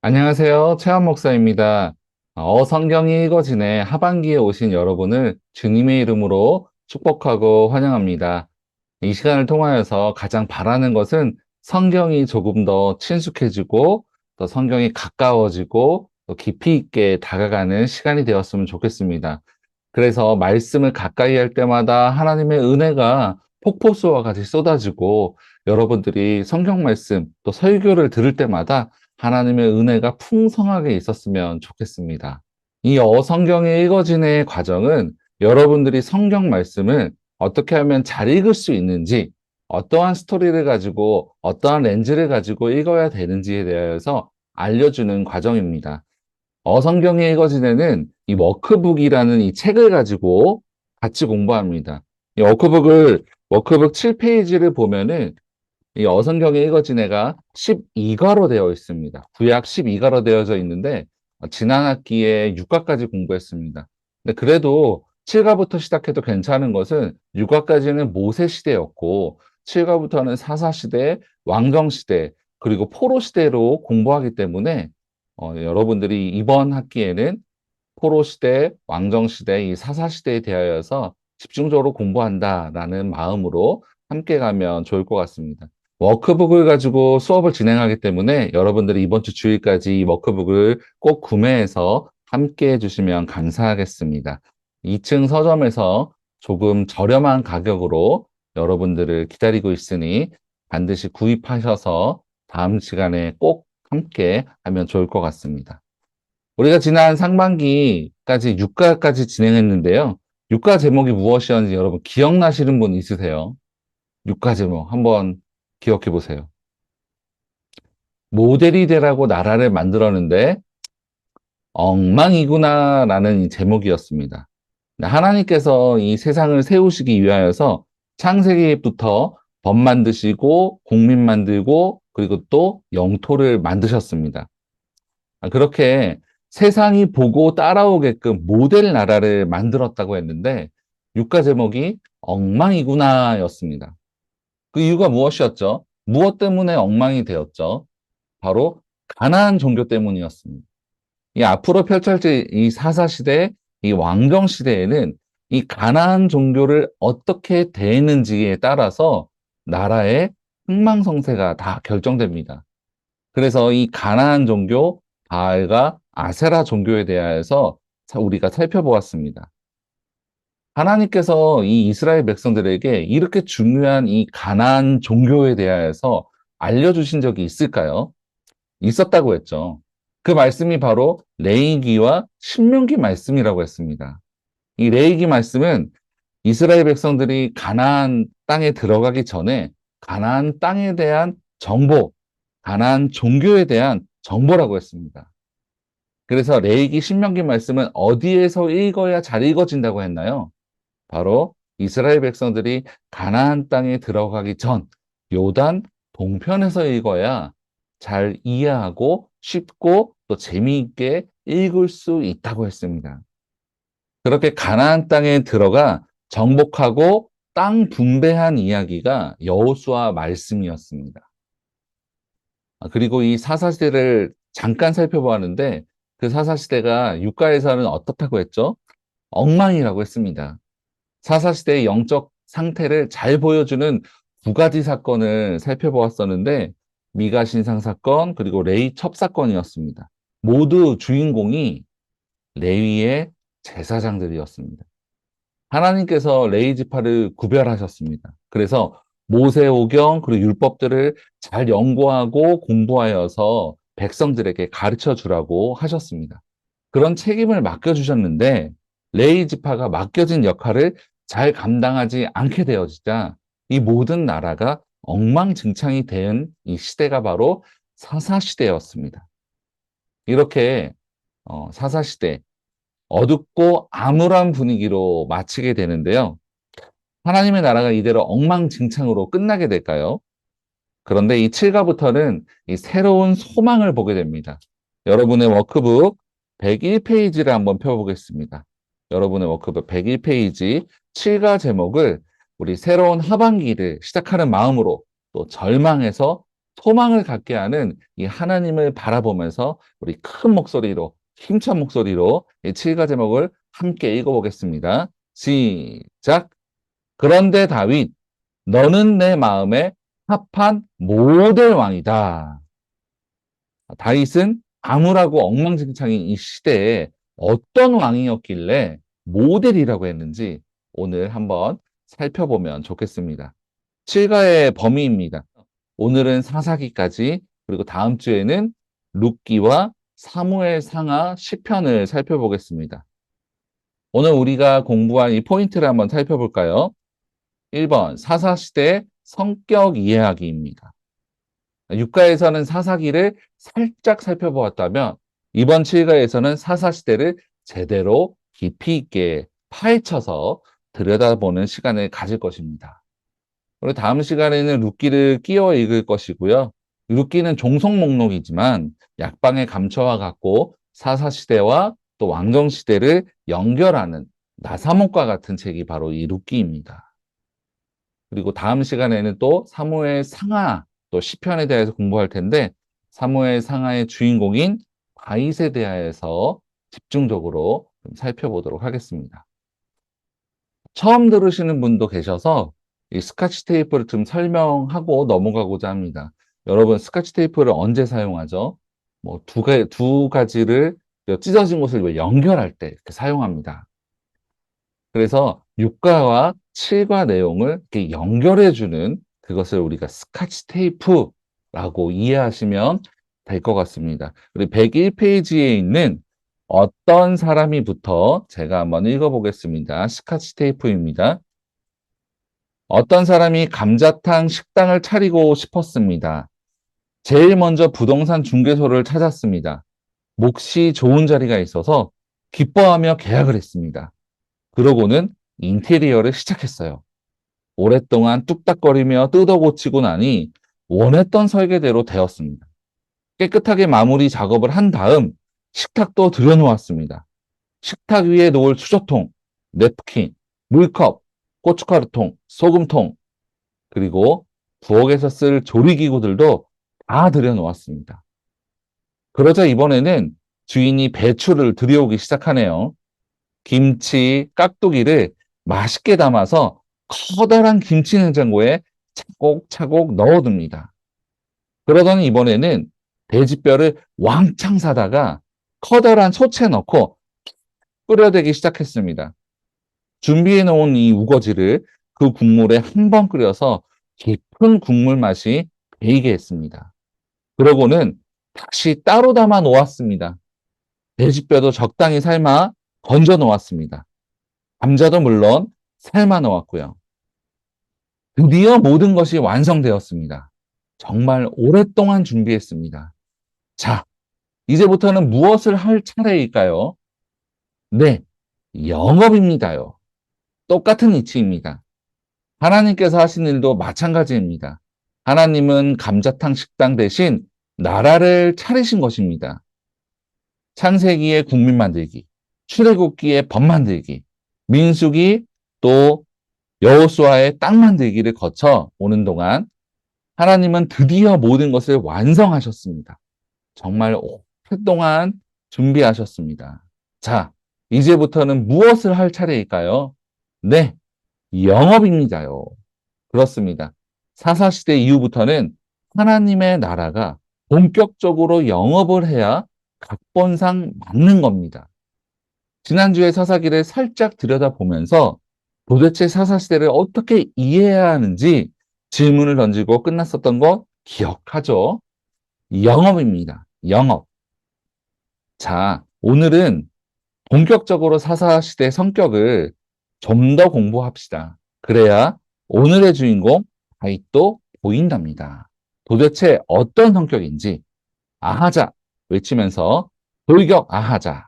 안녕하세요. 최한 목사입니다. 성경이 읽어지네 하반기에 오신 여러분을 주님의 이름으로 축복하고 환영합니다. 이 시간을 통하여서 가장 바라는 것은 성경이 조금 더 친숙해지고 또 성경이 가까워지고 또 깊이 있게 다가가는 시간이 되었으면 좋겠습니다. 그래서 말씀을 가까이 할 때마다 하나님의 은혜가 폭포수와 같이 쏟아지고 여러분들이 성경 말씀 또 설교를 들을 때마다 하나님의 은혜가 풍성하게 있었으면 좋겠습니다. 이 성경의 읽어진의 과정은 여러분들이 성경 말씀을 어떻게 하면 잘 읽을 수 있는지, 어떠한 스토리를 가지고, 어떠한 렌즈를 가지고 읽어야 되는지에 대해서 알려주는 과정입니다. 성경의 읽어진에는 이 워크북이라는 이 책을 가지고 같이 공부합니다. 이 워크북 7페이지를 보면은 이 어성경의 읽어진 애가 12과로 되어 있습니다. 구약 12과로 되어져 있는데 지난 학기에 6과까지 공부했습니다. 근데 그래도 7과부터 시작해도 괜찮은 것은 6과까지는 모세 시대였고 7과부터는 사사 시대, 왕정 시대, 그리고 포로 시대로 공부하기 때문에 여러분들이 이번 학기에는 포로 시대, 왕정 시대, 이 사사 시대에 대하여서 집중적으로 공부한다라는 마음으로 함께 가면 좋을 것 같습니다. 워크북을 가지고 수업을 진행하기 때문에 여러분들이 이번 주 주일까지 이 워크북을 꼭 구매해서 함께 해주시면 감사하겠습니다. 2층 서점에서 조금 저렴한 가격으로 여러분들을 기다리고 있으니 반드시 구입하셔서 다음 시간에 꼭 함께 하면 좋을 것 같습니다. 우리가 지난 상반기까지 6과까지 진행했는데요. 6과 제목이 무엇이었는지 여러분 기억나시는 분 있으세요? 6과 제목 한번 기억해 보세요. 모델이 되라고 나라를 만들었는데 엉망이구나라는 이 제목이었습니다. 하나님께서 이 세상을 세우시기 위하여서 창세기부터 법 만드시고 국민 만들고 그리고 또 영토를 만드셨습니다. 그렇게 세상이 보고 따라오게끔 모델 나라를 만들었다고 했는데 육가 제목이 엉망이구나였습니다. 그 이유가 무엇이었죠? 무엇 때문에 엉망이 되었죠? 바로 가나안 종교 때문이었습니다. 이 앞으로 펼쳐질 이 사사 시대, 이 왕정 시대에는 이 가나안 종교를 어떻게 대했는지에 따라서 나라의 흥망성쇠가 다 결정됩니다. 그래서 이 가나안 종교, 바알과 아세라 종교에 대하여서 우리가 살펴보았습니다. 하나님께서 이 이스라엘 백성들에게 이렇게 중요한 이 가나안 종교에 대하여서 알려주신 적이 있을까요? 있었다고 했죠. 그 말씀이 바로 레위기와 신명기 말씀이라고 했습니다. 이 레위기 말씀은 이스라엘 백성들이 가나안 땅에 들어가기 전에 가나안 땅에 대한 정보, 가나안 종교에 대한 정보라고 했습니다. 그래서 레위기 신명기 말씀은 어디에서 읽어야 잘 읽어진다고 했나요? 바로 이스라엘 백성들이 가나안 땅에 들어가기 전 요단 동편에서 읽어야 잘 이해하고 쉽고 또 재미있게 읽을 수 있다고 했습니다. 그렇게 가나안 땅에 들어가 정복하고 땅 분배한 이야기가 여호수아 말씀이었습니다. 그리고 이 사사시대를 잠깐 살펴보았는데 그 사사시대가 육가에서는 어떻다고 했죠? 엉망이라고 했습니다. 사사시대의 영적 상태를 잘 보여주는 두 가지 사건을 살펴보았었는데 미가 신상 사건 그리고 레위 첩사건이었습니다. 모두 주인공이 레위의 제사장들이었습니다. 하나님께서 레위 지파를 구별하셨습니다. 그래서 모세오경 그리고 율법들을 잘 연구하고 공부하여서 백성들에게 가르쳐 주라고 하셨습니다. 그런 책임을 맡겨주셨는데 레위 지파가 맡겨진 역할을 잘 감당하지 않게 되어지자 이 모든 나라가 엉망진창이 된 이 시대가 바로 사사시대였습니다. 이렇게 사사시대 어둡고 암울한 분위기로 마치게 되는데요. 하나님의 나라가 이대로 엉망진창으로 끝나게 될까요? 그런데 이 7가부터는 이 새로운 소망을 보게 됩니다. 여러분의 워크북 101페이지를 한번 펴보겠습니다. 여러분의 워크북 101페이지 7가 제목을 우리 새로운 하반기를 시작하는 마음으로 또 절망에서 소망을 갖게 하는 이 하나님을 바라보면서 우리 큰 목소리로, 힘찬 목소리로 이 7가 제목을 함께 읽어보겠습니다. 시작! 그런데 다윗, 너는 내 마음에 합한 모델 왕이다. 다윗은 암울하고 엉망진창인 이 시대에 어떤 왕이었길래 모델이라고 했는지 오늘 한번 살펴보면 좋겠습니다. 7가의 범위입니다. 오늘은 사사기까지, 그리고 다음 주에는 룻기와 사무엘 상하 시편을 살펴보겠습니다. 오늘 우리가 공부한 이 포인트를 한번 살펴볼까요? 1번 사사시대의 성격 이해하기입니다. 육가에서는 사사기를 살짝 살펴보았다면 이번 7가에서는 사사시대를 제대로 깊이 있게 파헤쳐서 들여다보는 시간을 가질 것입니다. 그리고 다음 시간에는 룻기를 끼워 읽을 것이고요. 룻기는 종속 목록이지만 약방의 감초와 같고 사사시대와 또 왕정시대를 연결하는 나사목과 같은 책이 바로 이 룻기입니다. 그리고 다음 시간에는 또 사무엘 상하, 또 시편에 대해서 공부할 텐데 사무엘 상하의 주인공인 다윗에 대해서 집중적으로 좀 살펴보도록 하겠습니다. 처음 들으시는 분도 계셔서 이 스카치 테이프를 좀 설명하고 넘어가고자 합니다. 여러분, 스카치 테이프를 언제 사용하죠? 뭐 두 가지를 찢어진 곳을 연결할 때 이렇게 사용합니다. 그래서 6가와 7가 내용을 이렇게 연결해주는 그것을 우리가 스카치 테이프라고 이해하시면 될 것 같습니다. 우리 101페이지에 있는 어떤 사람이부터 제가 한번 읽어보겠습니다. 스카치 테이프입니다. 어떤 사람이 감자탕 식당을 차리고 싶었습니다. 제일 먼저 부동산 중개소를 찾았습니다. 몫이 좋은 자리가 있어서 기뻐하며 계약을 했습니다. 그러고는 인테리어를 시작했어요. 오랫동안 뚝딱거리며 뜯어고치고 나니 원했던 설계대로 되었습니다. 깨끗하게 마무리 작업을 한 다음 식탁도 들여놓았습니다. 식탁 위에 놓을 수저통, 냅킨, 물컵, 고춧가루통, 소금통, 그리고 부엌에서 쓸 조리기구들도 다 들여놓았습니다. 그러자 이번에는 주인이 배추를 들여오기 시작하네요. 김치, 깍두기를 맛있게 담아서 커다란 김치 냉장고에 차곡차곡 넣어둡니다. 그러더니 이번에는 돼지뼈를 왕창 사다가 커다란 솥에 넣고 끓여대기 시작했습니다. 준비해 놓은 이 우거지를 그 국물에 한 번 끓여서 깊은 국물 맛이 배이게 했습니다. 그러고는 다시 따로 담아 놓았습니다. 돼지뼈도 적당히 삶아 건져 놓았습니다. 감자도 물론 삶아 놓았고요. 드디어 모든 것이 완성되었습니다. 정말 오랫동안 준비했습니다. 자, 이제부터는 무엇을 할 차례일까요? 네, 영업입니다요. 똑같은 이치입니다. 하나님께서 하신 일도 마찬가지입니다. 하나님은 감자탕 식당 대신 나라를 차리신 것입니다. 창세기의 국민 만들기, 출애굽기의 법 만들기, 민수기 또 여호수아의 땅 만들기를 거쳐 오는 동안 하나님은 드디어 모든 것을 완성하셨습니다. 정말 오랫동안 준비하셨습니다. 자, 이제부터는 무엇을 할 차례일까요? 네, 영업입니다요. 그렇습니다. 사사시대 이후부터는 하나님의 나라가 본격적으로 영업을 해야 각본상 맞는 겁니다. 지난주에 사사기를 살짝 들여다보면서 도대체 사사시대를 어떻게 이해해야 하는지 질문을 던지고 끝났었던 거 기억하죠? 영업입니다. 영업. 자, 오늘은 본격적으로 사사시대 성격을 좀 더 공부합시다. 그래야 오늘의 주인공 다윗도 보인답니다. 도대체 어떤 성격인지 아하자 외치면서 돌격 아하자.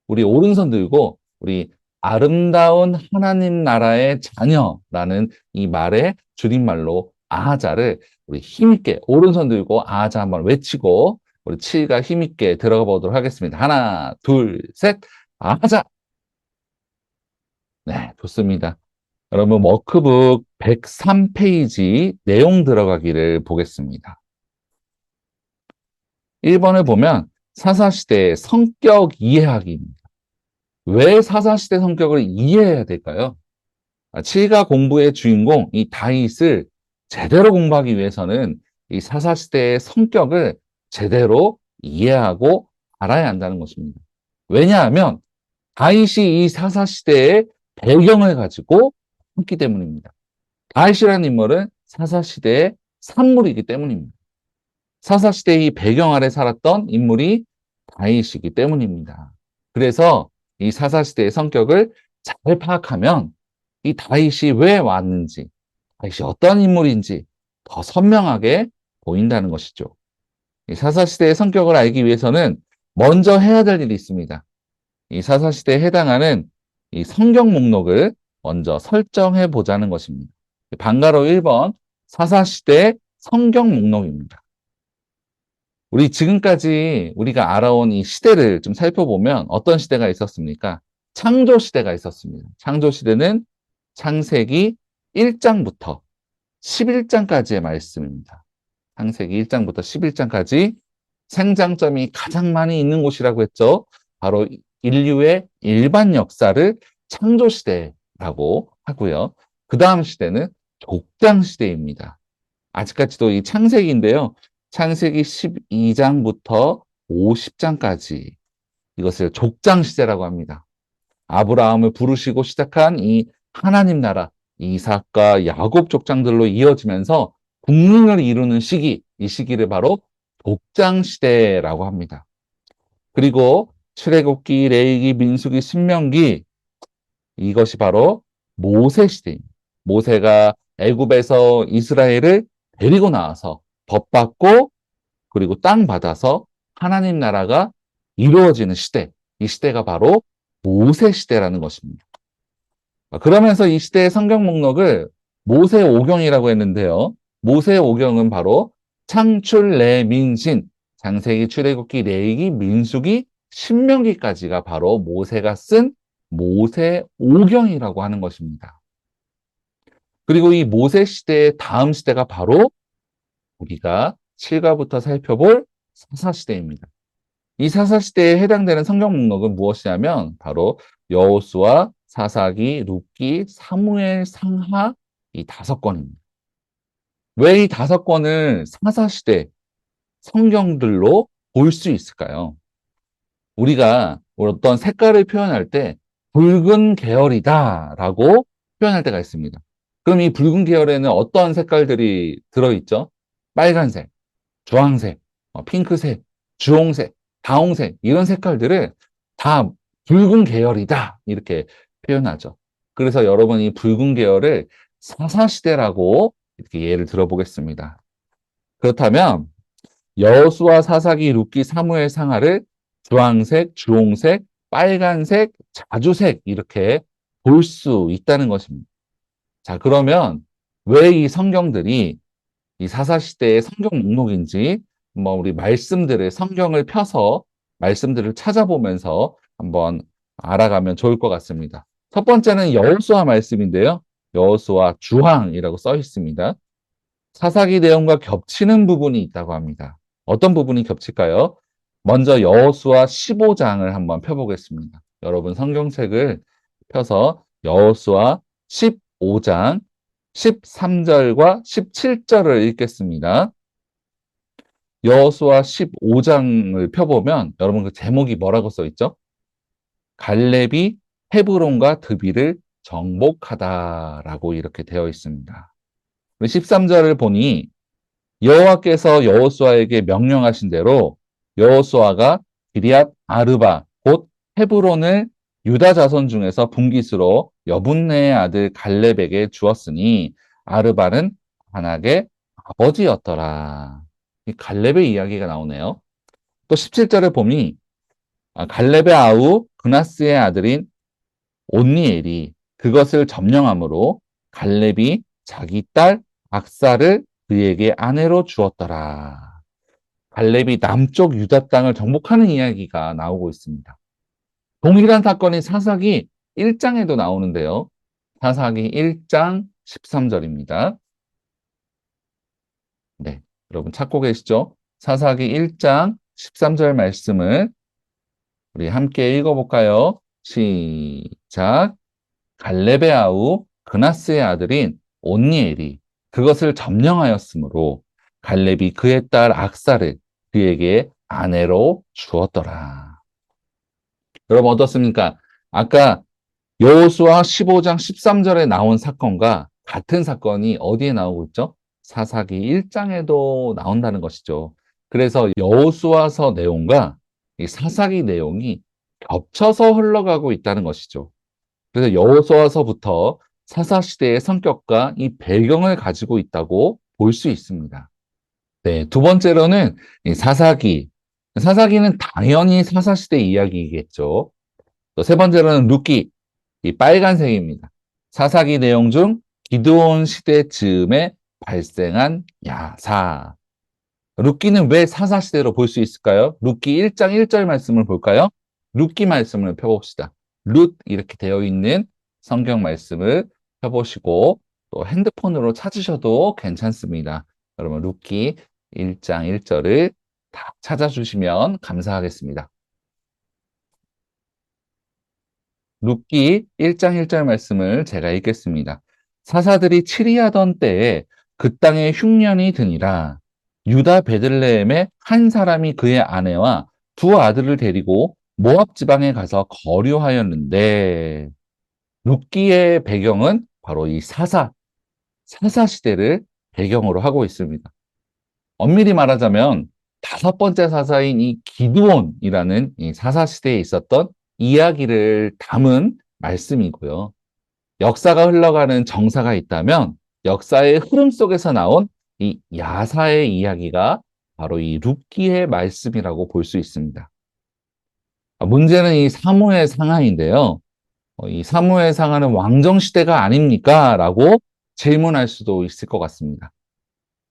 우리 오른손 들고 우리 아름다운 하나님 나라의 자녀라는 이 말의 줄임말로 아하자를 우리 힘있게 오른손 들고 아하자 한번 외치고 우리 7가 힘있게 들어가 보도록 하겠습니다. 하나, 둘, 셋, 아하자. 네, 좋습니다. 여러분 워크북 103페이지 내용 들어가기를 보겠습니다. 1번을 보면 사사시대의 성격 이해하기입니다. 왜 사사시대 성격을 이해해야 될까요? 칠가 공부의 주인공 이 다윗을 제대로 공부하기 위해서는 이 사사시대의 성격을 제대로 이해하고 알아야 한다는 것입니다. 왜냐하면 다윗이 이 사사시대의 배경을 가지고 했기 때문입니다. 다윗이라는 인물은 사사시대의 산물이기 때문입니다. 사사시대의 배경 아래 살았던 인물이 다윗이기 때문입니다. 그래서 이 사사시대의 성격을 잘 파악하면 이 다윗이 왜 왔는지, 다윗이 어떤 인물인지 더 선명하게 보인다는 것이죠. 이 사사시대의 성격을 알기 위해서는 먼저 해야 될 일이 있습니다. 이 사사시대에 해당하는 이 성경 목록을 먼저 설정해 보자는 것입니다. 방가로 1번 사사시대 성경 목록입니다. 우리 지금까지 우리가 알아온 이 시대를 좀 살펴보면 어떤 시대가 있었습니까? 창조 시대가 있었습니다. 창조 시대는 창세기 1장부터 11장까지의 말씀입니다. 창세기 1장부터 11장까지 생장점이 가장 많이 있는 곳이라고 했죠. 바로 인류의 일반 역사를 창조 시대라고 하고요. 그 다음 시대는 족장 시대입니다. 아직까지도 이 창세기인데요. 창세기 12장부터 50장까지 이것을 족장 시대라고 합니다. 아브라함을 부르시고 시작한 이 하나님 나라, 이삭과 야곱 족장들로 이어지면서 국민을 이루는 시기, 이 시기를 바로 족장 시대라고 합니다. 그리고 출애굽기, 레위기, 민수기, 신명기 이것이 바로 모세 시대입니다. 모세가 애굽에서 이스라엘을 데리고 나와서 법 받고 그리고 땅 받아서 하나님 나라가 이루어지는 시대, 이 시대가 바로 모세 시대라는 것입니다. 그러면서 이 시대의 성경 목록을 모세 오경이라고 했는데요. 모세 오경은 바로 창출, 내, 민신, 창세기, 출애굽기, 레위기, 민수기, 신명기까지가 바로 모세가 쓴 모세 오경이라고 하는 것입니다. 그리고 이 모세 시대의 다음 시대가 바로 우리가 7가부터 살펴볼 사사시대입니다. 이 사사시대에 해당되는 성경 목록은 무엇이냐면 바로 여호수아, 사사기, 룻기, 사무엘, 상하 이 5권입니다. 왜 이 5권을 사사시대 성경들로 볼 수 있을까요? 우리가 어떤 색깔을 표현할 때 붉은 계열이다라고 표현할 때가 있습니다. 그럼 이 붉은 계열에는 어떤 색깔들이 들어있죠? 빨간색, 주황색, 핑크색, 주홍색, 다홍색 이런 색깔들을 다 붉은 계열이다 이렇게 표현하죠. 그래서 여러분 이 붉은 계열을 사사시대라고 이렇게 예를 들어보겠습니다. 그렇다면 여호수아, 사사기, 룻기, 사무엘, 상하를 주황색, 주홍색, 빨간색, 자주색 이렇게 볼 수 있다는 것입니다. 자, 그러면 왜 이 성경들이 이 사사시대의 성경 목록인지 한번 우리 말씀들을 성경을 펴서 말씀들을 찾아보면서 한번 알아가면 좋을 것 같습니다. 첫 번째는 여호수아 말씀인데요. 여호수아 주황이라고 써 있습니다. 사사기 내용과 겹치는 부분이 있다고 합니다. 어떤 부분이 겹칠까요? 먼저 여호수아 15장을 한번 펴보겠습니다. 여러분 성경책을 펴서 여호수아 15장 13절과 17절을 읽겠습니다. 여호수아 15장을 펴보면 여러분 그 제목이 뭐라고 써 있죠? 갈렙이 헤브론과 드비를 정복하다라고 이렇게 되어 있습니다. 13절을 보니 여호와께서 여호수아에게 명령하신 대로 여호수아가 기럇 아르바 곧 헤브론을 유다 자손 중에서 분깃으로 여분네의 아들 갈렙에게 주었으니 아르바는 아낙의 아버지였더라. 이 갈렙의 이야기가 나오네요. 또 17절을 보니 갈렙의 아우 그나스의 아들인 온니엘이 그것을 점령함으로 갈렙이 자기 딸 악사를 그에게 아내로 주었더라. 갈렙이 남쪽 유다 땅을 정복하는 이야기가 나오고 있습니다. 동일한 사건이 사사기 1장에도 나오는데요. 사사기 1장 13절입니다. 네, 여러분 찾고 계시죠? 사사기 1장 13절 말씀을 우리 함께 읽어볼까요? 시작. 갈렙의 아우 그나스의 아들인 온니엘이 그것을 점령하였으므로 갈렙이 그의 딸 악사를 그에게 아내로 주었더라. 여러분 어떻습니까? 아까 여호수아 15장 13절에 나온 사건과 같은 사건이 어디에 나오고 있죠? 사사기 1장에도 나온다는 것이죠. 그래서 여호수아서 내용과 이 사사기 내용이 겹쳐서 흘러가고 있다는 것이죠. 그래서 여호수아서부터 사사 시대의 성격과 이 배경을 가지고 있다고 볼 수 있습니다. 네, 두 번째로는 이 사사기. 사사기는 당연히 사사 시대 이야기이겠죠. 또 세 번째로는 룻기, 이 빨간색입니다. 사사기 내용 중 기드온 시대 즈음에 발생한 야사. 룻기는 왜 사사 시대로 볼 수 있을까요? 룻기 1장 1절 말씀을 볼까요? 룻기 말씀을 펴봅시다. 룻 이렇게 되어 있는 성경 말씀을 펴보시고 또 핸드폰으로 찾으셔도 괜찮습니다. 여러분 룻기 1장 1절을 다 찾아주시면 감사하겠습니다. 룻기 1장 1절 말씀을 제가 읽겠습니다. 사사들이 치리하던 때에 그 땅에 흉년이 드니라. 유다 베들레헴에 한 사람이 그의 아내와 두 아들을 데리고 모압 지방에 가서 거류하였는데 룻기의 배경은 바로 이 사사 시대를 배경으로 하고 있습니다. 엄밀히 말하자면 다섯 번째 사사인 이 기드온이라는 이 사사 시대에 있었던 이야기를 담은 말씀이고요. 역사가 흘러가는 정사가 있다면 역사의 흐름 속에서 나온 이 야사의 이야기가 바로 이 룻기의 말씀이라고 볼 수 있습니다. 문제는 이 사무엘 상하인데요. 이 사무엘 상하는 왕정시대가 아닙니까? 라고 질문할 수도 있을 것 같습니다.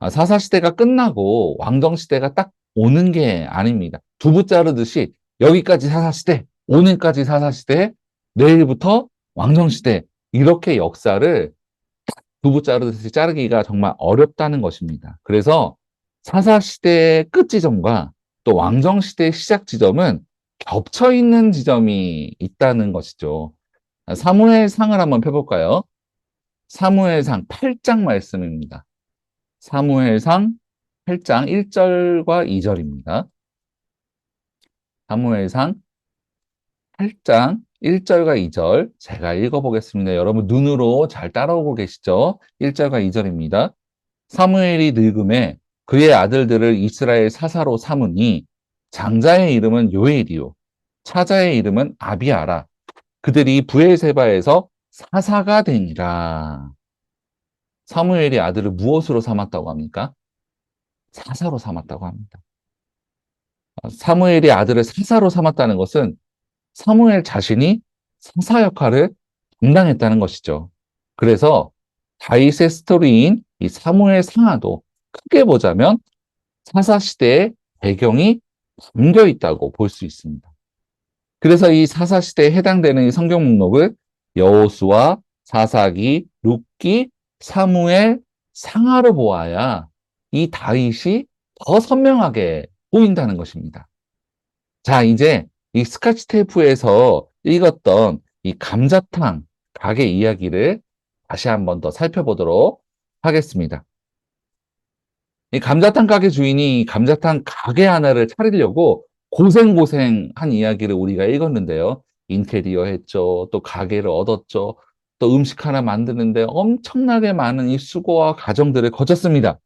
사사시대가 끝나고 왕정시대가 딱 오는 게 아닙니다. 두부 자르듯이 여기까지 사사시대, 오늘까지 사사시대, 내일부터 왕정시대, 이렇게 역사를 두부 자르듯이 자르기가 정말 어렵다는 것입니다. 그래서 사사시대의 끝 지점과 또 왕정시대의 시작 지점은 겹쳐 있는 지점이 있다는 것이죠. 사무엘상을 한번 펴볼까요? 사무엘상 8장 말씀입니다. 사무엘상 8장 1절과 2절입니다. 사무엘상 8장 1절과 2절 제가 읽어보겠습니다. 여러분 눈으로 잘 따라오고 계시죠? 1절과 2절입니다. 사무엘이 늙음에 그의 아들들을 이스라엘 사사로 삼으니 장자의 이름은 요엘이요 차자의 이름은 아비아라. 그들이 브엘세바에서 사사가 되니라. 사무엘이 아들을 무엇으로 삼았다고 합니까? 사사로 삼았다고 합니다. 사무엘이 아들을 사사로 삼았다는 것은 사무엘 자신이 사사 역할을 담당했다는 것이죠. 그래서 다윗의 스토리인 이 사무엘 상하도 크게 보자면 사사 시대의 배경이 담겨 있다고 볼 수 있습니다. 그래서 이 사사 시대에 해당되는 이 성경 목록을 여호수아, 사사기, 룻기, 사무엘, 상하로 보아야 이 다윗이 더 선명하게 보인다는 것입니다. 자, 이제 이 스카치 테이프에서 읽었던 이 감자탕 가게 이야기를 다시 한번 더 살펴보도록 하겠습니다. 이 감자탕 가게 주인이 감자탕 가게 하나를 차리려고 고생고생한 이야기를 우리가 읽었는데요. 인테리어 했죠. 또 가게를 얻었죠. 또 음식 하나 만드는데 엄청나게 많은 이 수고와 과정들을 거쳤습니다.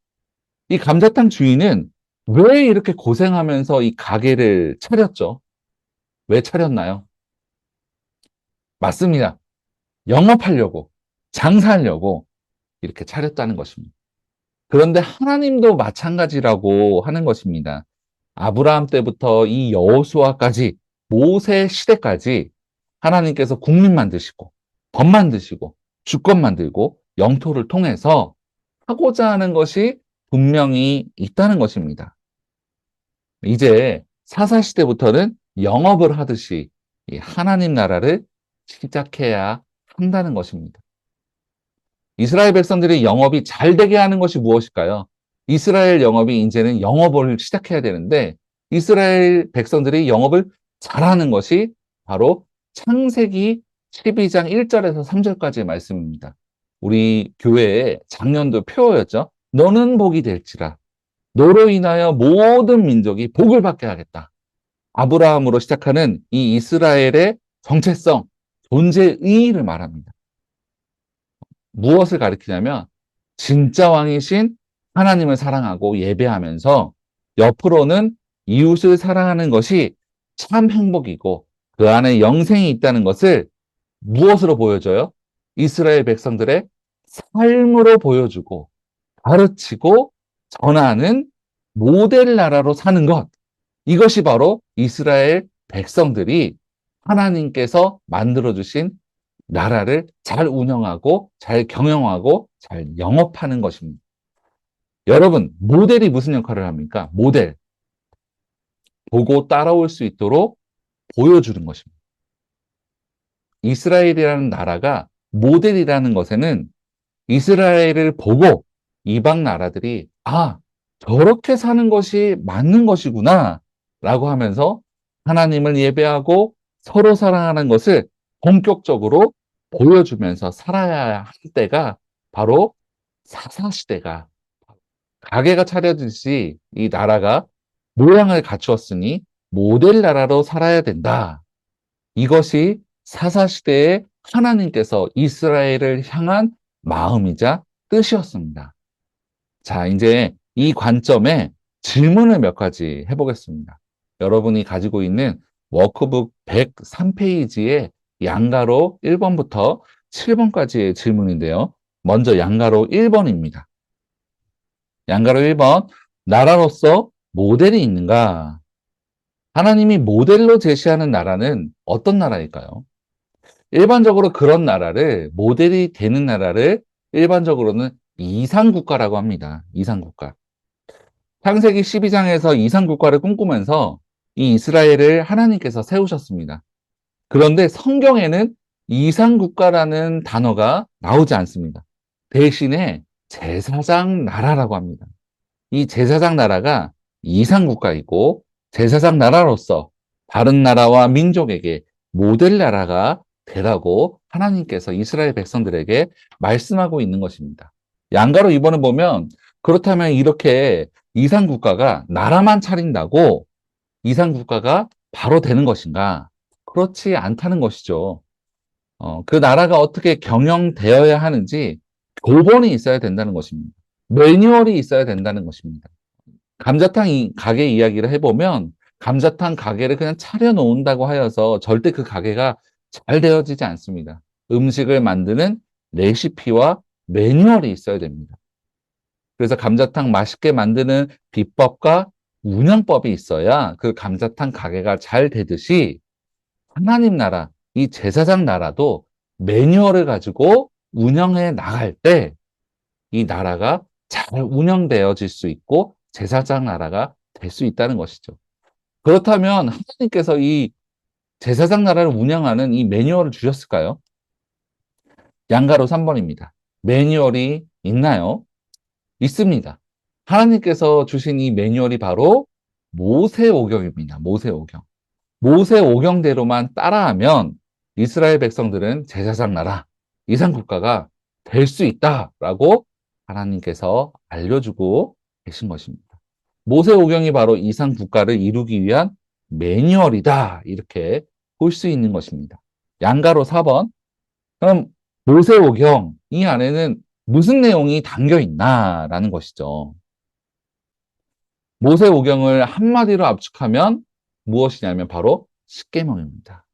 이 감자탕 주인은 왜 이렇게 고생하면서 이 가게를 차렸죠? 왜 차렸나요? 맞습니다. 영업하려고, 장사하려고 이렇게 차렸다는 것입니다. 그런데 하나님도 마찬가지라고 하는 것입니다. 아브라함 때부터 이 여호수아까지 모세 시대까지 하나님께서 국민 만드시고 법 만드시고 주권 만들고 영토를 통해서 하고자 하는 것이 분명히 있다는 것입니다. 이제 사사 시대부터는 영업을 하듯이 이 하나님 나라를 시작해야 한다는 것입니다. 이스라엘 백성들이 영업이 잘 되게 하는 것이 무엇일까요? 이스라엘 영업이 이제는 영업을 시작해야 되는데 이스라엘 백성들이 영업을 잘하는 것이 바로 창세기 12장 1절에서 3절까지의 말씀입니다. 우리 교회의 작년도 표어였죠. 너는 복이 될지라. 너로 인하여 모든 민족이 복을 받게 하겠다. 아브라함으로 시작하는 이 이스라엘의 정체성, 존재 의의를 말합니다. 무엇을 가리키냐면 진짜 왕이신 하나님을 사랑하고 예배하면서 옆으로는 이웃을 사랑하는 것이 참 행복이고 그 안에 영생이 있다는 것을 무엇으로 보여줘요? 이스라엘 백성들의 삶으로 보여주고 가르치고 전하는 모델 나라로 사는 것. 이것이 바로 이스라엘 백성들이 하나님께서 만들어주신 나라를 잘 운영하고 잘 경영하고 잘 영업하는 것입니다. 여러분, 모델이 무슨 역할을 합니까? 모델. 보고 따라올 수 있도록 보여주는 것입니다. 이스라엘이라는 나라가 모델이라는 것에는 이스라엘을 보고 이방 나라들이 저렇게 사는 것이 맞는 것이구나 라고 하면서 하나님을 예배하고 서로 사랑하는 것을 본격적으로 보여주면서 살아야 할 때가 바로 사사시대가 가게가 차려지듯이 이 나라가 모양을 갖추었으니 모델 나라로 살아야 된다. 이것이 사사시대에 하나님께서 이스라엘을 향한 마음이자 뜻이었습니다. 자, 이제 이 관점에 질문을 몇 가지 해보겠습니다. 여러분이 가지고 있는 워크북 103페이지에 양가로 1번부터 7번까지의 질문인데요. 먼저 양가로 1번입니다. 양가로 1번, 나라로서 모델이 있는가? 하나님이 모델로 제시하는 나라는 어떤 나라일까요? 일반적으로 그런 나라를, 모델이 되는 나라를 일반적으로는 이상국가라고 합니다. 이상국가. 창세기 12장에서 이상국가를 꿈꾸면서 이 이스라엘을 하나님께서 세우셨습니다. 그런데 성경에는 이상국가라는 단어가 나오지 않습니다. 대신에 제사장 나라라고 합니다. 이 제사장 나라가 이상국가이고 제사장 나라로서 다른 나라와 민족에게 모델 나라가 되라고 하나님께서 이스라엘 백성들에게 말씀하고 있는 것입니다. 양가로 이번에 보면 그렇다면 이렇게 이상국가가 나라만 차린다고 이상국가가 바로 되는 것인가? 그렇지 않다는 것이죠. 그 나라가 어떻게 경영되어야 하는지 교본이 있어야 된다는 것입니다. 매뉴얼이 있어야 된다는 것입니다. 감자탕 가게 이야기를 해보면 감자탕 가게를 그냥 차려놓는다고 하여서 절대 그 가게가 잘 되어지지 않습니다. 음식을 만드는 레시피와 매뉴얼이 있어야 됩니다. 그래서 감자탕 맛있게 만드는 비법과 운영법이 있어야 그 감자탕 가게가 잘 되듯이 하나님 나라, 이 제사장 나라도 매뉴얼을 가지고 운영해 나갈 때 이 나라가 잘 운영되어질 수 있고 제사장 나라가 될 수 있다는 것이죠. 그렇다면 하나님께서 이 제사장 나라를 운영하는 이 매뉴얼을 주셨을까요? 양가로 3번입니다. 매뉴얼이 있나요? 있습니다. 하나님께서 주신 이 매뉴얼이 바로 모세오경입니다. 모세오경. 모세오경대로만 따라하면 이스라엘 백성들은 제사장 나라, 이상국가가 될 수 있다라고 하나님께서 알려주고 계신 것입니다. 모세오경이 바로 이상국가를 이루기 위한 매뉴얼이다. 이렇게 볼 수 있는 것입니다. 양가로 4번. 그럼 모세오경, 이 안에는 무슨 내용이 담겨 있나라는 것이죠. 모세오경을 한마디로 압축하면 무엇이냐면 바로 십계명입니다.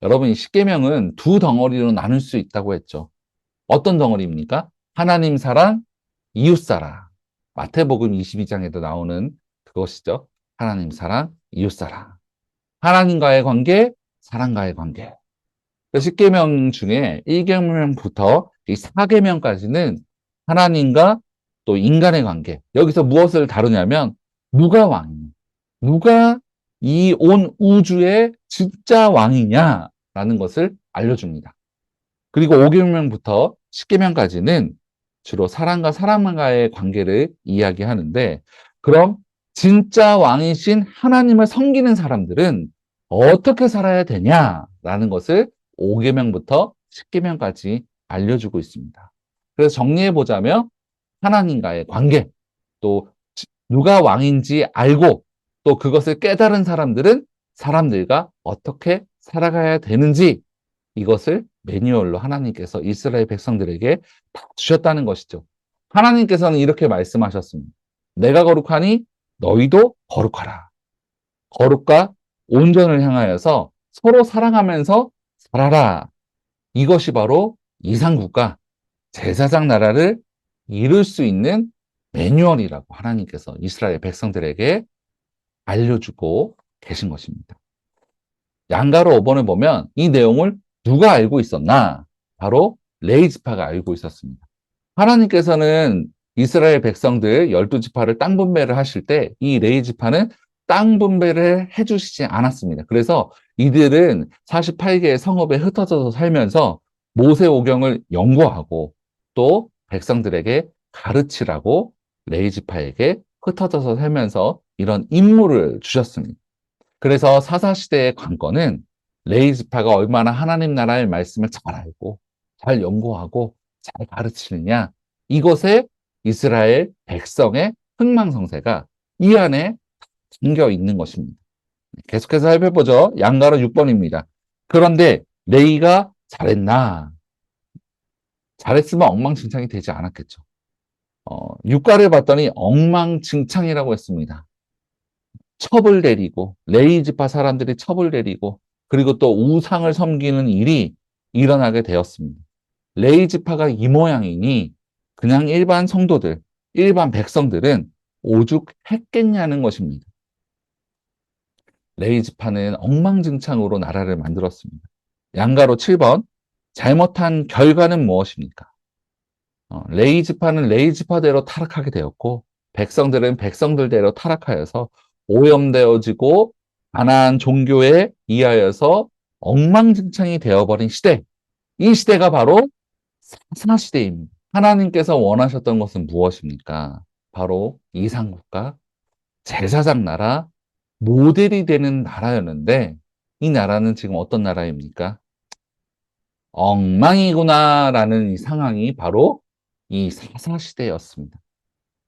여러분, 이 십계명은 두 덩어리로 나눌 수 있다고 했죠. 어떤 덩어리입니까? 하나님 사랑, 이웃 사랑. 마태복음 22장에도 나오는 그것이죠. 하나님 사랑, 이웃 사랑. 하나님과의 관계, 사람과의 관계. 십계명 중에 1계명부터 이 4계명까지는 하나님과 또 인간의 관계. 여기서 무엇을 다루냐면 누가 왕이냐. 누가 이 온 우주의 진짜 왕이냐라는 것을 알려줍니다. 그리고 5계명부터 10계명까지는 주로 사람과 사람과의 관계를 이야기하는데 그럼 진짜 왕이신 하나님을 섬기는 사람들은 어떻게 살아야 되냐라는 것을 5계명부터 10계명까지 알려주고 있습니다. 그래서 정리해 보자면 하나님과의 관계, 또 누가 왕인지 알고 또 그것을 깨달은 사람들은 사람들과 어떻게 살아가야 되는지 이것을 매뉴얼로 하나님께서 이스라엘 백성들에게 다 주셨다는 것이죠. 하나님께서는 이렇게 말씀하셨습니다. 내가 거룩하니 너희도 거룩하라. 거룩과 온전을 향하여서 서로 사랑하면서 살아라. 이것이 바로 이상국가, 제사장 나라를 이룰 수 있는 매뉴얼이라고 하나님께서 이스라엘 백성들에게 알려주고 계신 것입니다. 양가로 5번을 보면 이 내용을 누가 알고 있었나? 바로 레이지파가 알고 있었습니다. 하나님께서는 이스라엘 백성들 12지파를 땅 분배를 하실 때 이 레이지파는 땅 분배를 해주시지 않았습니다. 그래서 이들은 48개의 성읍에 흩어져서 살면서 모세오경을 연구하고 또 백성들에게 가르치라고 레이지파에게 흩어져서 살면서 이런 임무를 주셨습니다. 그래서 사사시대의 관건은 레이지파가 얼마나 하나님 나라의 말씀을 잘 알고 잘 연구하고 잘 가르치느냐, 이것에 이스라엘 백성의 흥망성쇠가 이 안에 담겨 있는 것입니다. 계속해서 살펴보죠. 양가로 6번입니다. 그런데 레이가 잘했나? 잘했으면 엉망진창이 되지 않았겠죠. 육가를 봤더니 엉망진창이라고 했습니다. 첩을 내리고 레이지파 사람들이 첩을 내리고 그리고 또 우상을 섬기는 일이 일어나게 되었습니다. 레이지파가 이 모양이니 그냥 일반 성도들, 일반 백성들은 오죽했겠냐는 것입니다. 레이지파는 엉망진창으로 나라를 만들었습니다. 양가로 7번, 잘못한 결과는 무엇입니까? 레이지파는 레이지파대로 타락하게 되었고 백성들은 백성들대로 타락하여서 오염되어지고 가나안 종교에 의하여서 엉망진창이 되어버린 시대. 이 시대가 바로 사사시대입니다. 하나님께서 원하셨던 것은 무엇입니까? 바로 이상국가, 제사장 나라, 모델이 되는 나라였는데 이 나라는 지금 어떤 나라입니까? 엉망이구나라는 이 상황이 바로 이 사사시대였습니다.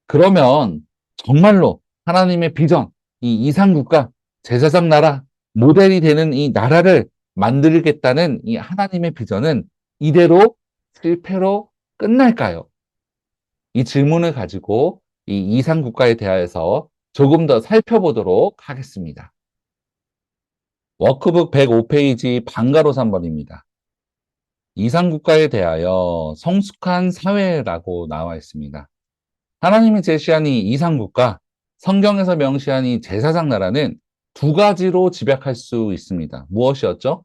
그러면 정말로 하나님의 비전, 이 이상국가, 제사장 나라, 모델이 되는 이 나라를 만들겠다는 이 하나님의 비전은 이대로 실패로 끝날까요? 이 질문을 가지고 이 이상국가에 대하여서 조금 더 살펴보도록 하겠습니다. 워크북 105페이지 방가로 3번입니다. 이상국가에 대하여 성숙한 사회라고 나와 있습니다. 하나님이 제시한 이 이상국가, 성경에서 명시한 이 제사장 나라는 두 가지로 집약할 수 있습니다. 무엇이었죠?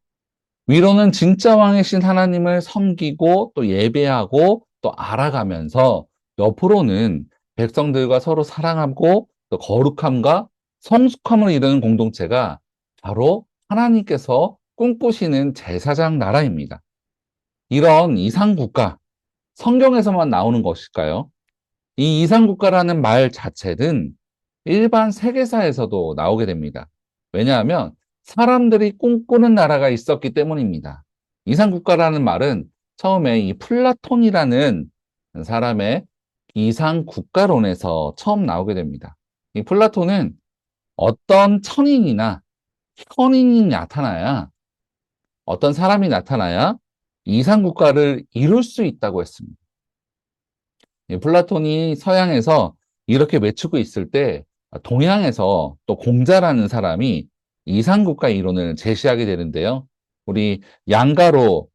위로는 진짜 왕이신 하나님을 섬기고 또 예배하고 또 알아가면서 옆으로는 백성들과 서로 사랑하고 또 거룩함과 성숙함을 이루는 공동체가 바로 하나님께서 꿈꾸시는 제사장 나라입니다. 이런 이상국가, 성경에서만 나오는 것일까요? 이 이상국가라는 말 자체는 일반 세계사에서도 나오게 됩니다. 왜냐하면 사람들이 꿈꾸는 나라가 있었기 때문입니다. 이상국가라는 말은 처음에 이 플라톤이라는 사람의 이상국가론에서 처음 나오게 됩니다. 이 플라톤은 어떤 천인이나 현인이 나타나야, 어떤 사람이 나타나야 이상국가를 이룰 수 있다고 했습니다. 플라톤이 서양에서 이렇게 외치고 있을 때 동양에서 또 공자라는 사람이 이상국가 이론을 제시하게 되는데요. 우리 양가로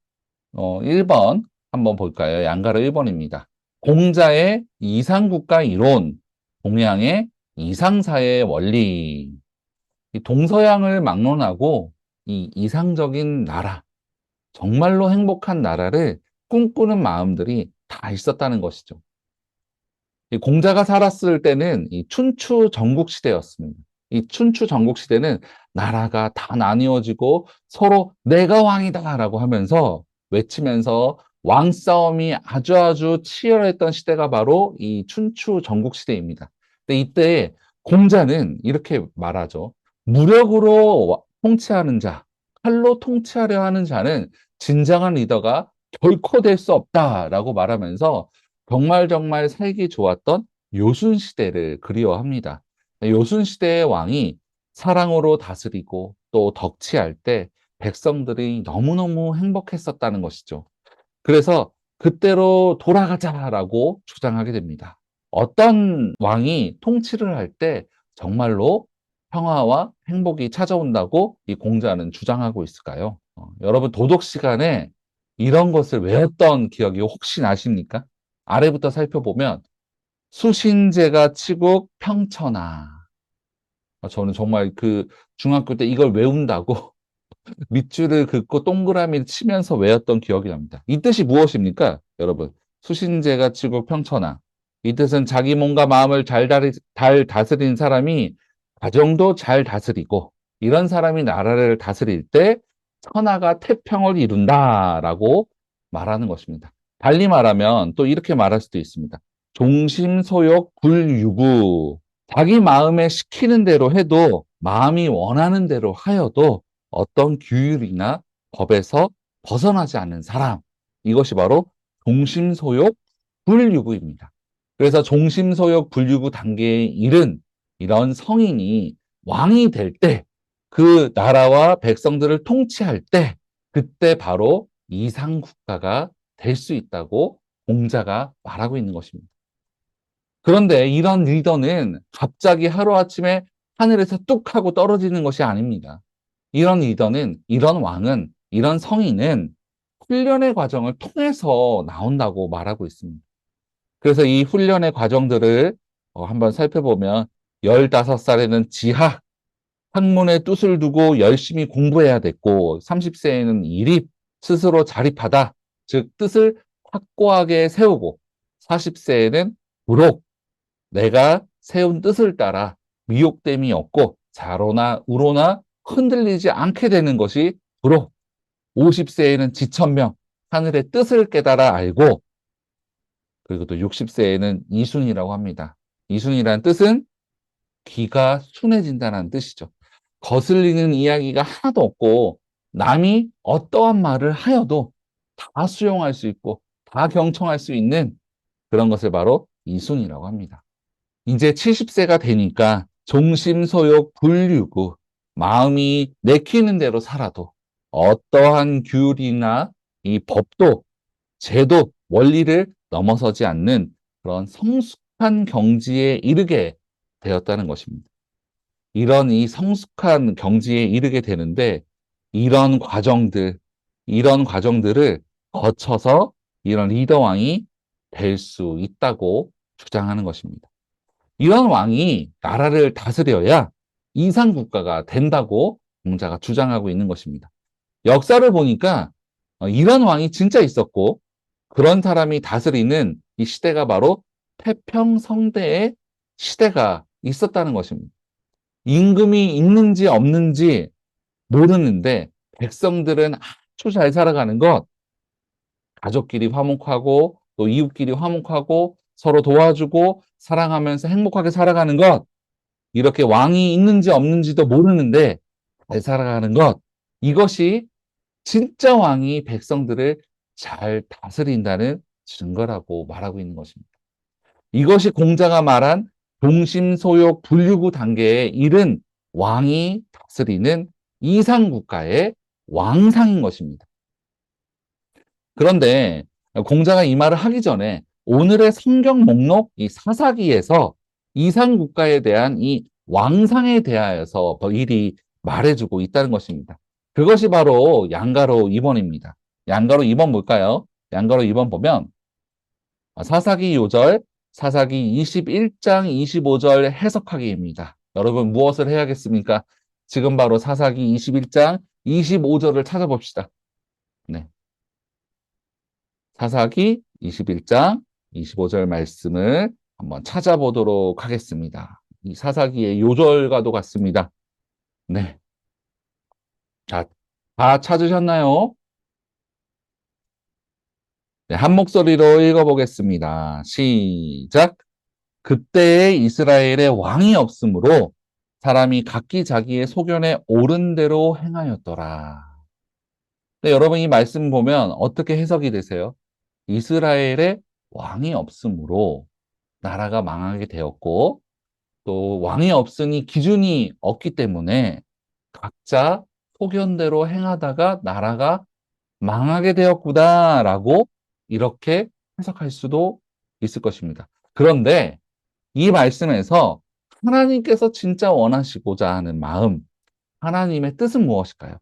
1번 한번 볼까요? 양가로 1번입니다. 공자의 이상국가 이론, 동양의 이상사의 원리. 이 동서양을 막론하고 이 이상적인 나라, 정말로 행복한 나라를 꿈꾸는 마음들이 다 있었다는 것이죠. 이 공자가 살았을 때는 이 춘추 전국 시대였습니다. 이 춘추 전국 시대는 나라가 다 나뉘어지고 서로 내가 왕이다라고 하면서 외치면서 왕싸움이 아주 치열했던 시대가 바로 이 춘추 전국 시대입니다. 근데 이때 공자는 이렇게 말하죠. 무력으로 통치하는 자, 칼로 통치하려 하는 자는 진정한 리더가 결코 될 수 없다라고 말하면서 정말 정말 살기 좋았던 요순 시대를 그리워합니다. 요순 시대의 왕이 사랑으로 다스리고 또 덕치할 때 백성들이 너무너무 행복했었다는 것이죠. 그래서 그때로 돌아가자라고 주장하게 됩니다. 어떤 왕이 통치를 할 때 정말로 평화와 행복이 찾아온다고 이 공자는 주장하고 있을까요? 여러분 도덕 시간에 이런 것을 외웠던 기억이 혹시 나십니까? 아래부터 살펴보면 수신제가 치국 평천하. 저는 정말 그 중학교 때 이걸 외운다고 밑줄을 긋고 동그라미를 치면서 외웠던 기억이 납니다. 이 뜻이 무엇입니까? 여러분, 수신제가 치고 평천하. 이 뜻은 자기 몸과 마음을 잘 다스린 사람이 가정도 잘 다스리고 이런 사람이 나라를 다스릴 때 천하가 태평을 이룬다라고 말하는 것입니다. 달리 말하면 또 이렇게 말할 수도 있습니다. 종심소욕 불유구. 자기 마음에 시키는 대로 해도 마음이 원하는 대로 하여도 어떤 규율이나 법에서 벗어나지 않는 사람. 이것이 바로 종심소욕 불유구입니다. 그래서 종심소욕 불유구 단계에 이른 이런 성인이 왕이 될 때, 그 나라와 백성들을 통치할 때, 그때 바로 이상국가가 될 수 있다고 공자가 말하고 있는 것입니다. 그런데 이런 리더는 갑자기 하루아침에 하늘에서 뚝 하고 떨어지는 것이 아닙니다. 이런 리더는, 이런 왕은, 이런 성인은 훈련의 과정을 통해서 나온다고 말하고 있습니다. 그래서 이 훈련의 과정들을 한번 살펴보면 15살에는 지학, 학문의 뜻을 두고 열심히 공부해야 됐고 30세에는 일입, 스스로 자립하다, 즉 뜻을 확고하게 세우고 40세에는 부록, 내가 세운 뜻을 따라 미혹됨이 없고 자로나 우로나 흔들리지 않게 되는 것이 부록. 50세에는 지천명, 하늘의 뜻을 깨달아 알고, 그리고 또 60세에는 이순이라고 합니다. 이순이라는 뜻은 귀가 순해진다는 뜻이죠. 거슬리는 이야기가 하나도 없고 남이 어떠한 말을 하여도 다 수용할 수 있고 다 경청할 수 있는 그런 것을 바로 이순이라고 합니다. 이제 70세가 되니까 종심소욕 불유구, 마음이 내키는 대로 살아도 어떠한 규율이나 이 법도, 제도, 원리를 넘어서지 않는 그런 성숙한 경지에 이르게 되었다는 것입니다. 이런 이 성숙한 경지에 이르게 되는데 이런 과정들, 이런 과정들을 거쳐서 이런 리더왕이 될 수 있다고 주장하는 것입니다. 이런 왕이 나라를 다스려야 이상국가가 된다고 공자가 주장하고 있는 것입니다. 역사를 보니까 이런 왕이 진짜 있었고 그런 사람이 다스리는 이 시대가 바로 태평성대의 시대가 있었다는 것입니다. 임금이 있는지 없는지 모르는데 백성들은 아주 잘 살아가는 것, 가족끼리 화목하고 또 이웃끼리 화목하고 서로 도와주고 사랑하면서 행복하게 살아가는 것, 이렇게 왕이 있는지 없는지도 모르는데 잘 살아가는 것, 이것이 진짜 왕이 백성들을 잘 다스린다는 증거라고 말하고 있는 것입니다. 이것이 공자가 말한 동심소욕 분류구 단계에 이른 왕이 다스리는 이상국가의 왕상인 것입니다. 그런데 공자가 이 말을 하기 전에 오늘의 성경 목록 이 사사기에서 이상국가에 대한 이 왕상에 대하여서 미리 말해주고 있다는 것입니다. 그것이 바로 양가로 2번입니다. 양가로 2번 볼까요? 양가로 2번 보면 사사기 요절, 사사기 21장 25절 해석하기입니다. 여러분 무엇을 해야겠습니까? 지금 바로 사사기 21장 25절을 찾아봅시다. 네. 사사기 21장 25절 말씀을 한번 찾아보도록 하겠습니다. 이 사사기의 요절과도 같습니다. 네. 자, 다 찾으셨나요? 네, 한 목소리로 읽어보겠습니다. 시작. 그때의 이스라엘에 왕이 없으므로 사람이 각기 자기의 소견에 옳은 대로 행하였더라. 근데 여러분 이 말씀 보면 어떻게 해석이 되세요? 이스라엘에 왕이 없으므로 나라가 망하게 되었고 또 왕이 없으니 기준이 없기 때문에 각자 소견대로 행하다가 나라가 망하게 되었구나라고 이렇게 해석할 수도 있을 것입니다. 그런데 이 말씀에서 하나님께서 진짜 원하시고자 하는 마음, 하나님의 뜻은 무엇일까요?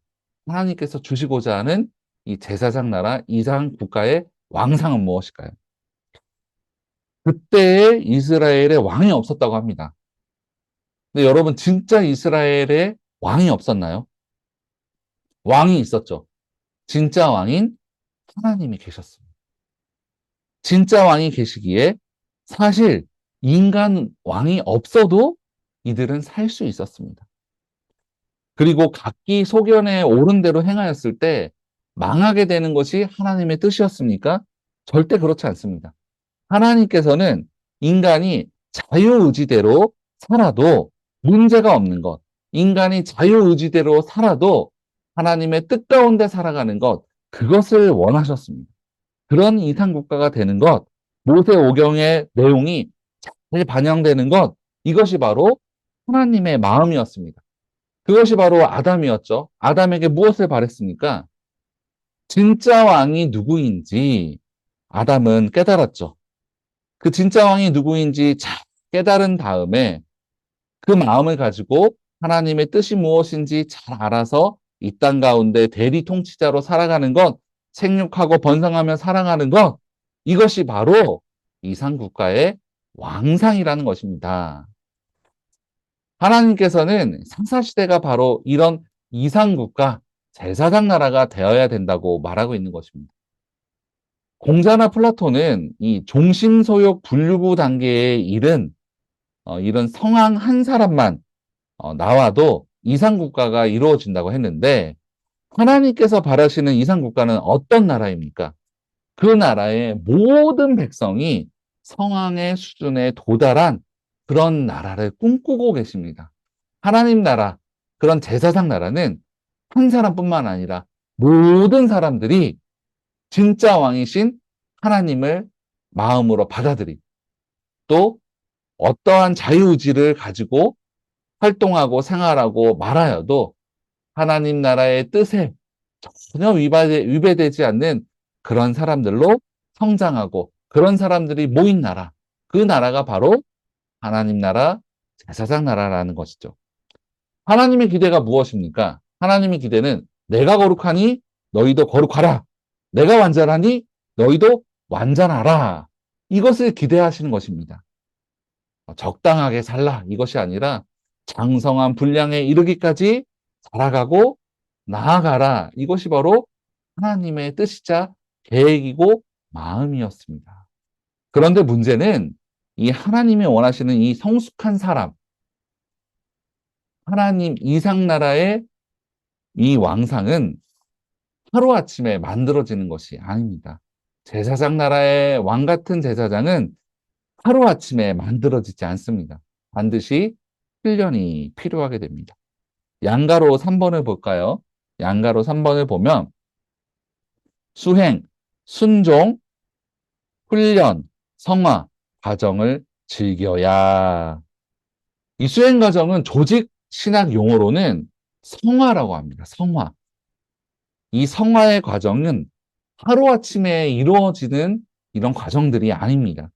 하나님께서 주시고자 하는 이 제사장 나라 이상 국가의 왕상은 무엇일까요? 그때의 이스라엘에 왕이 없었다고 합니다. 근데 여러분 진짜 이스라엘에 왕이 없었나요? 왕이 있었죠. 진짜 왕인 하나님이 계셨습니다. 진짜 왕이 계시기에 사실 인간 왕이 없어도 이들은 살 수 있었습니다. 그리고 각기 소견에 옳은 대로 행하였을 때 망하게 되는 것이 하나님의 뜻이었습니까? 절대 그렇지 않습니다. 하나님께서는 인간이 자유의지대로 살아도 문제가 없는 것, 인간이 자유의지대로 살아도 하나님의 뜻 가운데 살아가는 것, 그것을 원하셨습니다. 그런 이상국가가 되는 것, 모세오경의 내용이 잘 반영되는 것, 이것이 바로 하나님의 마음이었습니다. 그것이 바로 아담이었죠. 아담에게 무엇을 바랬습니까? 진짜 왕이 누구인지 아담은 깨달았죠. 그 진짜 왕이 누구인지 잘 깨달은 다음에 그 마음을 가지고 하나님의 뜻이 무엇인지 잘 알아서 이 땅 가운데 대리 통치자로 살아가는 것, 생육하고 번성하며 살아가는 것, 이것이 바로 이상국가의 왕상이라는 것입니다. 하나님께서는 상사시대가 바로 이런 이상국가, 제사장 나라가 되어야 된다고 말하고 있는 것입니다. 공자나 플라톤은 이 종신소욕 분류구 단계에 이른 이런 성왕 한 사람만 나와도 이상국가가 이루어진다고 했는데 하나님께서 바라시는 이상국가는 어떤 나라입니까? 그 나라의 모든 백성이 성왕의 수준에 도달한 그런 나라를 꿈꾸고 계십니다. 하나님 나라, 그런 제사상 나라는 한 사람뿐만 아니라 모든 사람들이 진짜 왕이신 하나님을 마음으로 받아들이고 또 어떠한 자유의지를 가지고 활동하고 생활하고 말하여도 하나님 나라의 뜻에 전혀 위배되지 않는 그런 사람들로 성장하고 그런 사람들이 모인 나라, 그 나라가 바로 하나님 나라, 제사장 나라라는 것이죠. 하나님의 기대가 무엇입니까? 하나님의 기대는 내가 거룩하니 너희도 거룩하라. 내가 완전하니 너희도 완전하라. 이것을 기대하시는 것입니다. 적당하게 살라 이것이 아니라 장성한 분량에 이르기까지 살아가고 나아가라. 이것이 바로 하나님의 뜻이자 계획이고 마음이었습니다. 그런데 문제는 이 하나님이 원하시는 이 성숙한 사람, 하나님 이상 나라의 이 왕상은 하루아침에 만들어지는 것이 아닙니다. 제사장 나라의 왕 같은 제사장은 하루아침에 만들어지지 않습니다. 반드시 훈련이 필요하게 됩니다. 양가로 3번을 볼까요? 양가로 3번을 보면 수행, 순종, 훈련, 성화 과정을 즐겨야. 이 수행 과정은 조직 신학 용어로는 성화라고 합니다. 성화. 이 성화의 과정은 하루아침에 이루어지는 이런 과정들이 아닙니다.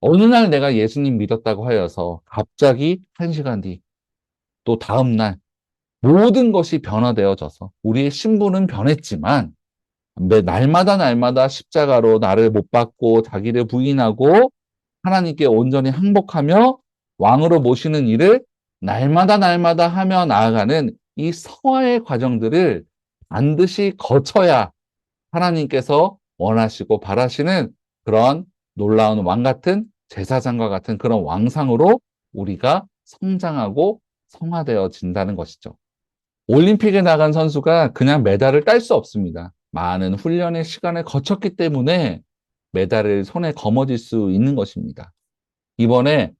어느 날 내가 예수님 믿었다고 하여서 갑자기 1시간 뒤, 또 다음 날 모든 것이 변화되어져서 우리의 신분은 변했지만 날마다 십자가로 나를 못 박고 자기를 부인하고 하나님께 온전히 항복하며 왕으로 모시는 일을 날마다 하며 나아가는 이 성화의 과정들을 반드시 거쳐야 하나님께서 원하시고 바라시는 그런 놀라운 왕 같은 제사장과 같은 그런 왕상으로 우리가 성장하고 성화되어진다는 것이죠. 올림픽에 나간 선수가 그냥 메달을 딸 수 없습니다. 많은 훈련의 시간을 거쳤기 때문에 메달을 손에 거머쥘 수 있는 것입니다. 이번에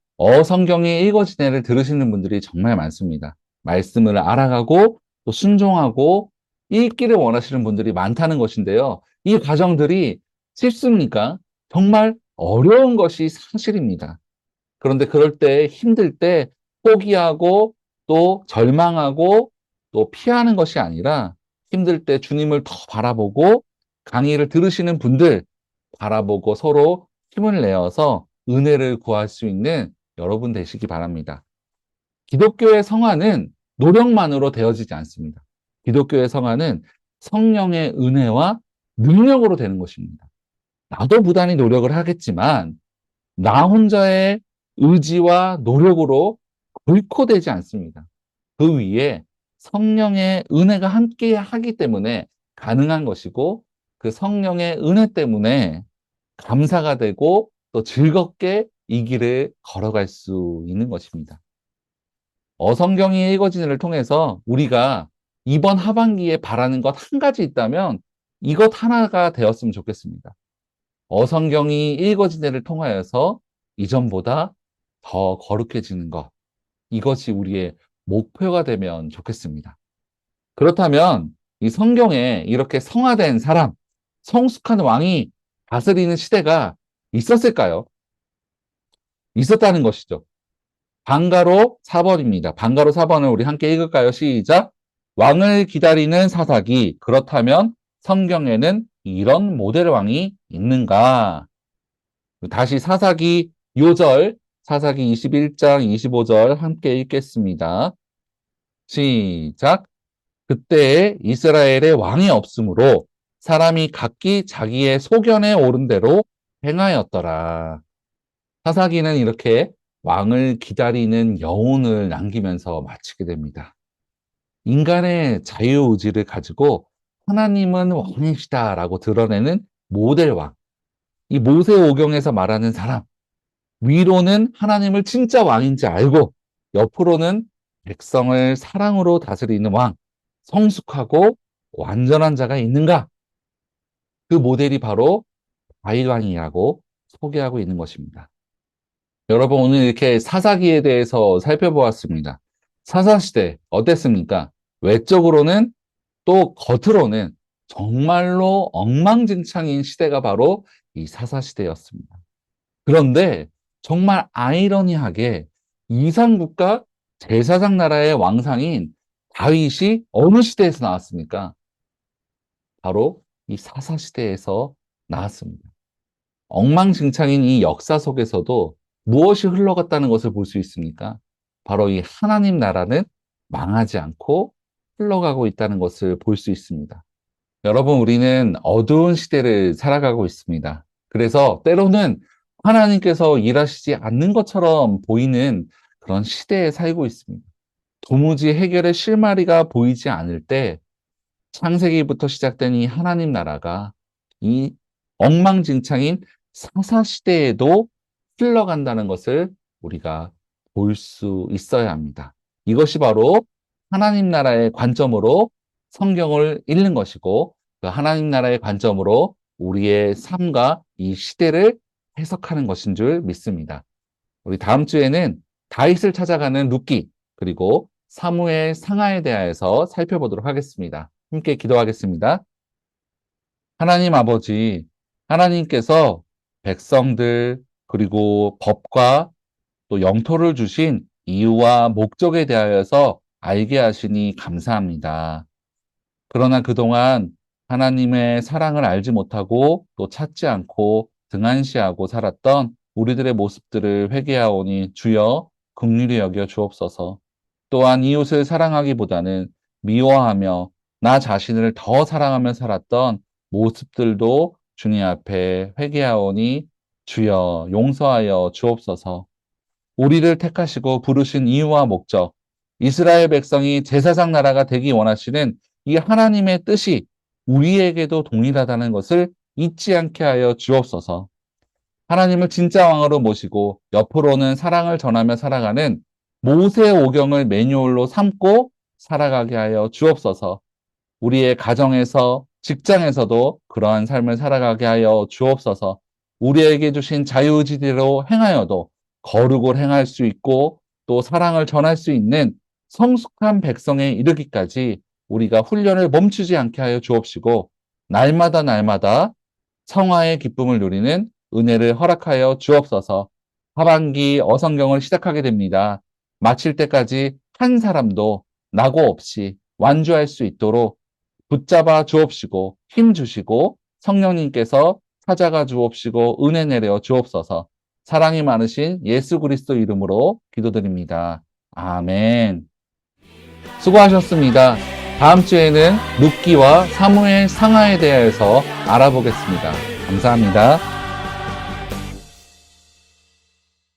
성경이 읽어지네를 들으시는 분들이 정말 많습니다. 말씀을 알아가고 또 순종하고 읽기를 원하시는 분들이 많다는 것인데요. 이 과정들이 쉽습니까? 정말 어려운 것이 사실입니다. 그런데 그럴 때 힘들 때 포기하고 또 절망하고 또 피하는 것이 아니라 힘들 때 주님을 더 바라보고 강의를 들으시는 분들 바라보고 서로 힘을 내어서 은혜를 구할 수 있는 여러분 되시기 바랍니다. 기독교의 성화는 노력만으로 되어지지 않습니다. 기독교의 성화는 성령의 은혜와 능력으로 되는 것입니다. 나도 부단히 노력을 하겠지만 나 혼자의 의지와 노력으로 결코 되지 않습니다. 그 위에 성령의 은혜가 함께 하기 때문에 가능한 것이고 그 성령의 은혜 때문에 감사가 되고 또 즐겁게 이 길을 걸어갈 수 있는 것입니다. 어성경이 읽어진을 통해서 우리가 이번 하반기에 바라는 것 한 가지 있다면 이것 하나가 되었으면 좋겠습니다. 어성경이 읽어진애를 통하여서 이전보다 더 거룩해지는 것, 이것이 우리의 목표가 되면 좋겠습니다. 그렇다면 이 성경에 이렇게 성화된 사람, 성숙한 왕이 다스리는 시대가 있었을까요? 있었다는 것이죠. 방가로 4번입니다. 방가로 4번을 우리 함께 읽을까요? 시작. 왕을 기다리는 사사기. 그렇다면 성경에는 이런 모델 왕이 있는가? 다시 사사기 요절, 사사기 21장 25절 함께 읽겠습니다. 시작. 그때에 이스라엘에 왕이 없으므로 사람이 각기 자기의 소견에 오른 대로 행하였더라. 사사기는 이렇게 왕을 기다리는 여운을 남기면서 마치게 됩니다. 인간의 자유의지를 가지고 하나님은 왕이시다라고 드러내는 모델 왕. 이 모세오경에서 말하는 사람. 위로는 하나님을 진짜 왕인지 알고 옆으로는 백성을 사랑으로 다스리는 왕. 성숙하고 완전한 자가 있는가? 그 모델이 바로 다윗 왕이라고 소개하고 있는 것입니다. 여러분 오늘 이렇게 사사기에 대해서 살펴보았습니다. 사사시대 어땠습니까? 외적으로는 또 겉으로는 정말로 엉망진창인 시대가 바로 이 사사시대였습니다. 그런데 정말 아이러니하게 이상국가 제사장 나라의 왕상인 다윗이 어느 시대에서 나왔습니까? 바로 이 사사시대에서 나왔습니다. 엉망진창인 이 역사 속에서도 무엇이 흘러갔다는 것을 볼 수 있습니까? 바로 이 하나님 나라는 망하지 않고 흘러가고 있다는 것을 볼 수 있습니다. 여러분, 우리는 어두운 시대를 살아가고 있습니다. 그래서 때로는 하나님께서 일하시지 않는 것처럼 보이는 그런 시대에 살고 있습니다. 도무지 해결의 실마리가 보이지 않을 때 창세기부터 시작된 이 하나님 나라가 이 엉망진창인 사사시대에도 흘러간다는 것을 우리가 볼 수 있어야 합니다. 이것이 바로 하나님 나라의 관점으로 성경을 읽는 것이고 그 하나님 나라의 관점으로 우리의 삶과 이 시대를 해석하는 것인 줄 믿습니다. 우리 다음 주에는 다윗을 찾아가는 룻기 그리고 사무엘 상하에 대하여서 살펴보도록 하겠습니다. 함께 기도하겠습니다. 하나님 아버지, 하나님께서 백성들 그리고 법과 또 영토를 주신 이유와 목적에 대하여서 알게 하시니 감사합니다. 그러나 그동안 하나님의 사랑을 알지 못하고 또 찾지 않고 등한시하고 살았던 우리들의 모습들을 회개하오니 주여 긍휼히 여겨 주옵소서. 또한 이웃을 사랑하기보다는 미워하며 나 자신을 더 사랑하며 살았던 모습들도 주님 앞에 회개하오니 주여 용서하여 주옵소서. 우리를 택하시고 부르신 이유와 목적, 이스라엘 백성이 제사장 나라가 되기 원하시는 이 하나님의 뜻이 우리에게도 동일하다는 것을 잊지 않게 하여 주옵소서. 하나님을 진짜 왕으로 모시고 옆으로는 사랑을 전하며 살아가는 모세 오경을 매뉴얼로 삼고 살아가게 하여 주옵소서. 우리의 가정에서 직장에서도 그러한 삶을 살아가게 하여 주옵소서. 우리에게 주신 자유의지대로 행하여도 거룩을 행할 수 있고 또 사랑을 전할 수 있는 성숙한 백성에 이르기까지 우리가 훈련을 멈추지 않게 하여 주옵시고 날마다 날마다 성화의 기쁨을 누리는 은혜를 허락하여 주옵소서. 하반기 어성경을 시작하게 됩니다. 마칠 때까지 한 사람도 낙오 없이 완주할 수 있도록 붙잡아 주옵시고 힘 주시고 성령님께서 찾아가 주옵시고 은혜 내려 주옵소서. 사랑이 많으신 예수 그리스도 이름으로 기도드립니다. 아멘. 수고하셨습니다. 다음 주에는 룻기와 사무엘 상하에 대해서 알아보겠습니다. 감사합니다.